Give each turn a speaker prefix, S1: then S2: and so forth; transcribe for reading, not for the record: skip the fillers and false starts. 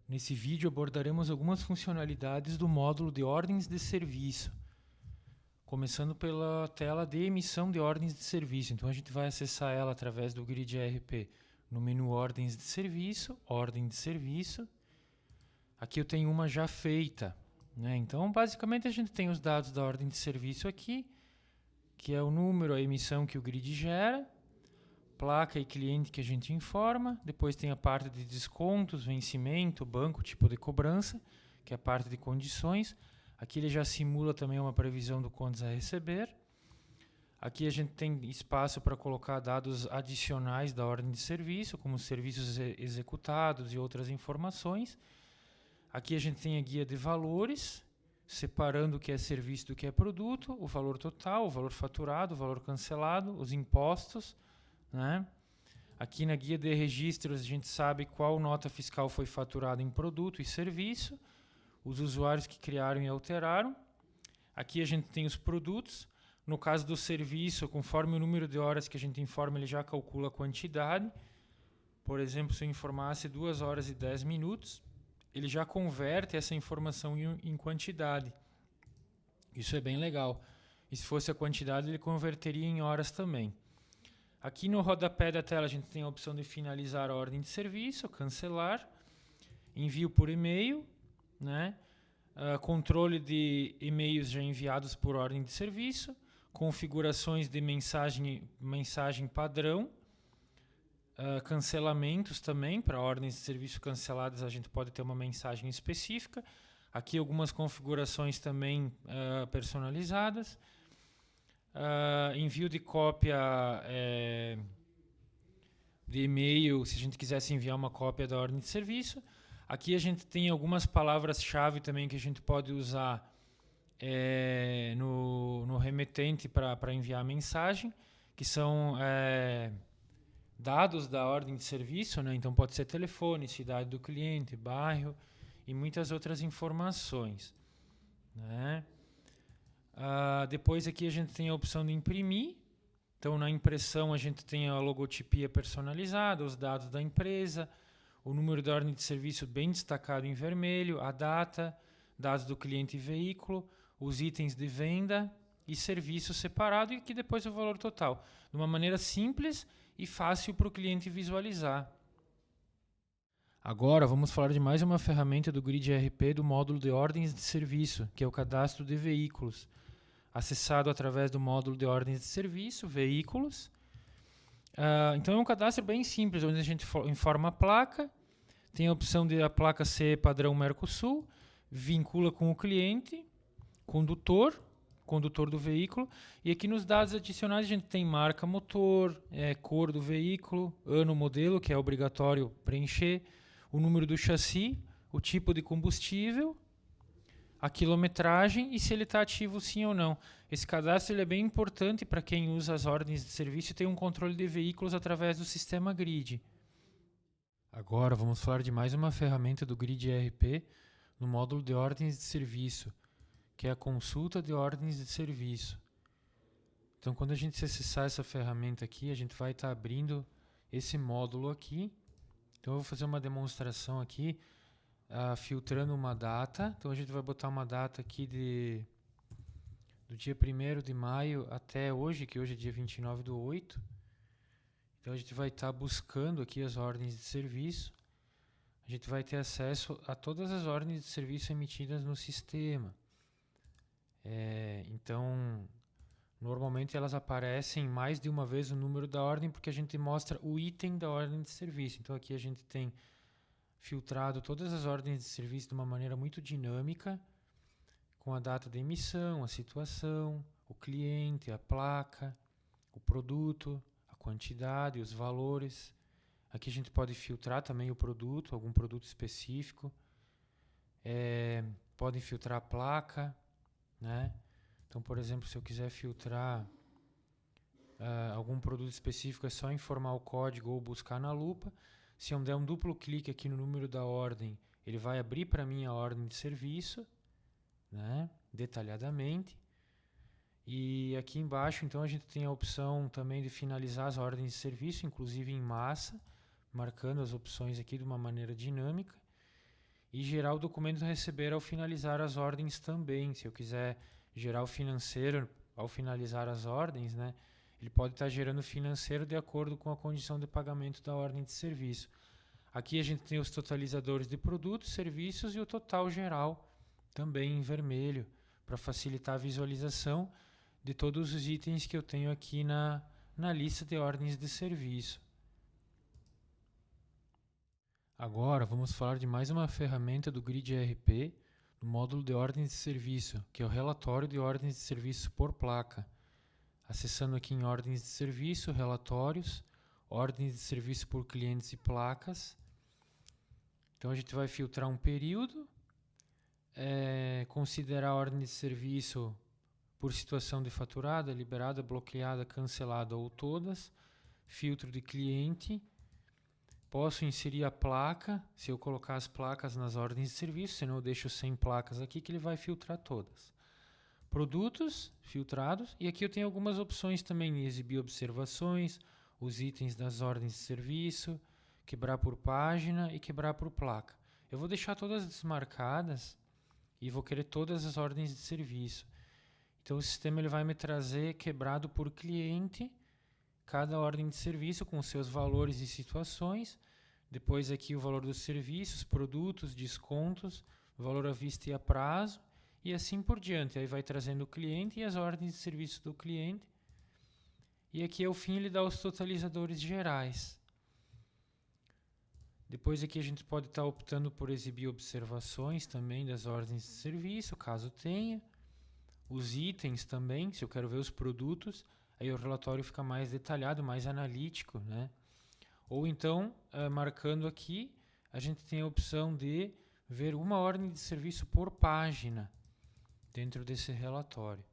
S1: Nesse vídeo abordaremos algumas funcionalidades do módulo de ordens de serviço, começando pela tela de emissão de ordens de serviço. Então a gente vai acessar ela através do Grid ERP no menu Ordens de Serviço, Ordem de Serviço. Aqui eu tenho uma já feita, né? Então basicamente a gente tem os dados da ordem de serviço aqui, que é o número, a emissão que o Grid gera, placa e cliente que a gente informa, depois tem a parte de descontos, vencimento, banco, tipo de cobrança, que é a parte de condições. Aqui ele já simula também uma previsão do contas a receber. Aqui a gente tem espaço para colocar dados adicionais da ordem de serviço, como serviços executados e outras informações. Aqui a gente tem a guia de valores, separando o que é serviço do que é produto, o valor total, o valor faturado, o valor cancelado, os impostos, né? Aqui na guia de registros a gente sabe qual nota fiscal foi faturada em produto e serviço, os usuários que criaram e alteraram. Aqui a gente tem os produtos. No caso do serviço, conforme o número de horas que a gente informa, ele já calcula a quantidade. Por exemplo, se eu informasse 2 horas e 10 minutos, ele já converte essa informação em quantidade. Isso é bem legal. E se fosse a quantidade, ele converteria em horas também. Aqui no rodapé da tela a gente tem a opção de finalizar a ordem de serviço, cancelar, envio por e-mail, né? Controle de e-mails já enviados por ordem de serviço, configurações de mensagem padrão, cancelamentos também, para ordens de serviço canceladas a gente pode ter uma mensagem específica. Aqui algumas configurações também personalizadas. Envio de cópia de e-mail, se a gente quisesse enviar uma cópia da ordem de serviço. Aqui a gente tem algumas palavras-chave também que a gente pode usar no remetente para enviar a mensagem, que são dados da ordem de serviço, né? Então pode ser telefone, cidade do cliente, bairro e muitas outras informações, né? Depois aqui a gente tem a opção de imprimir. Então na impressão a gente tem a logotipia personalizada, os dados da empresa, o número da ordem de serviço bem destacado em vermelho, a data, dados do cliente e veículo, os itens de venda e serviço separado e aqui depois o valor total. De uma maneira simples e fácil para o cliente visualizar. Agora vamos falar de mais uma ferramenta do Grid ERP do módulo de ordens de serviço, que é o cadastro de veículos. Acessado através do módulo de ordens de serviço, veículos. Então é um cadastro bem simples, onde a gente informa a placa, tem a opção de a placa ser padrão Mercosul, vincula com o cliente, condutor do veículo, e aqui nos dados adicionais a gente tem marca motor, cor do veículo, ano, modelo, que é obrigatório preencher, o número do chassi, o tipo de combustível, a quilometragem e se ele está ativo sim ou não. Esse cadastro ele é bem importante para quem usa as ordens de serviço e tem um controle de veículos através do sistema Grid. Agora vamos falar de mais uma ferramenta do Grid ERP no módulo de ordens de serviço, que é a consulta de ordens de serviço. Então quando a gente acessar essa ferramenta aqui, a gente vai estar abrindo esse módulo aqui. Então eu vou fazer uma demonstração aqui, filtrando uma data. Então a gente vai botar uma data aqui do dia 1º de maio até hoje, que hoje é dia 29/8. Então a gente vai estar buscando aqui as ordens de serviço. A gente vai ter acesso a todas as ordens de serviço emitidas no sistema. Então, normalmente elas aparecem mais de uma vez o número da ordem, porque a gente mostra o item da ordem de serviço. Então aqui a gente tem filtrado todas as ordens de serviço de uma maneira muito dinâmica, com a data de emissão, a situação, o cliente, a placa, o produto, a quantidade, os valores. Aqui a gente pode filtrar também o produto, algum produto específico. Pode filtrar a placa, né? Então, por exemplo, se eu quiser filtrar algum produto específico, é só informar o código ou buscar na lupa. Se eu der um duplo clique aqui no número da ordem, ele vai abrir para mim a ordem de serviço, né, detalhadamente. E aqui embaixo, então, a gente tem a opção também de finalizar as ordens de serviço, inclusive em massa, marcando as opções aqui de uma maneira dinâmica. e gerar o documento receber ao finalizar as ordens também. Se eu quiser gerar o financeiro ao finalizar as ordens, né, ele pode estar gerando o financeiro de acordo com a condição de pagamento da ordem de serviço. Aqui a gente tem os totalizadores de produtos, serviços e o total geral também em vermelho, para facilitar a visualização de todos os itens que eu tenho aqui na lista de ordens de serviço. Agora vamos falar de mais uma ferramenta do Grid ERP, no módulo de ordens de serviço, que é o relatório de ordens de serviço por placa. Acessando aqui em ordens de serviço, relatórios, ordens de serviço por clientes e placas. Então a gente vai filtrar um período, considerar a ordem de serviço por situação de faturada, liberada, bloqueada, cancelada ou todas, filtro de cliente. Posso inserir a placa, se eu colocar as placas nas ordens de serviço, senão eu deixo sem placas aqui que ele vai filtrar todas. Produtos filtrados, e aqui eu tenho algumas opções também, exibir observações, os itens das ordens de serviço, quebrar por página e quebrar por placa. Eu vou deixar todas desmarcadas e vou querer todas as ordens de serviço. Então o sistema ele vai me trazer quebrado por cliente, cada ordem de serviço com seus valores e situações, depois aqui o valor dos serviços, produtos, descontos, valor à vista e a prazo, e assim por diante. Aí vai trazendo o cliente e as ordens de serviço do cliente. E aqui ao fim ele dá os totalizadores gerais. Depois aqui a gente pode estar optando por exibir observações também das ordens de serviço, caso tenha. Os itens também, se eu quero ver os produtos, aí o relatório fica mais detalhado, mais analítico, né? Ou então, marcando aqui, a gente tem a opção de ver uma ordem de serviço por página dentro desse relatório.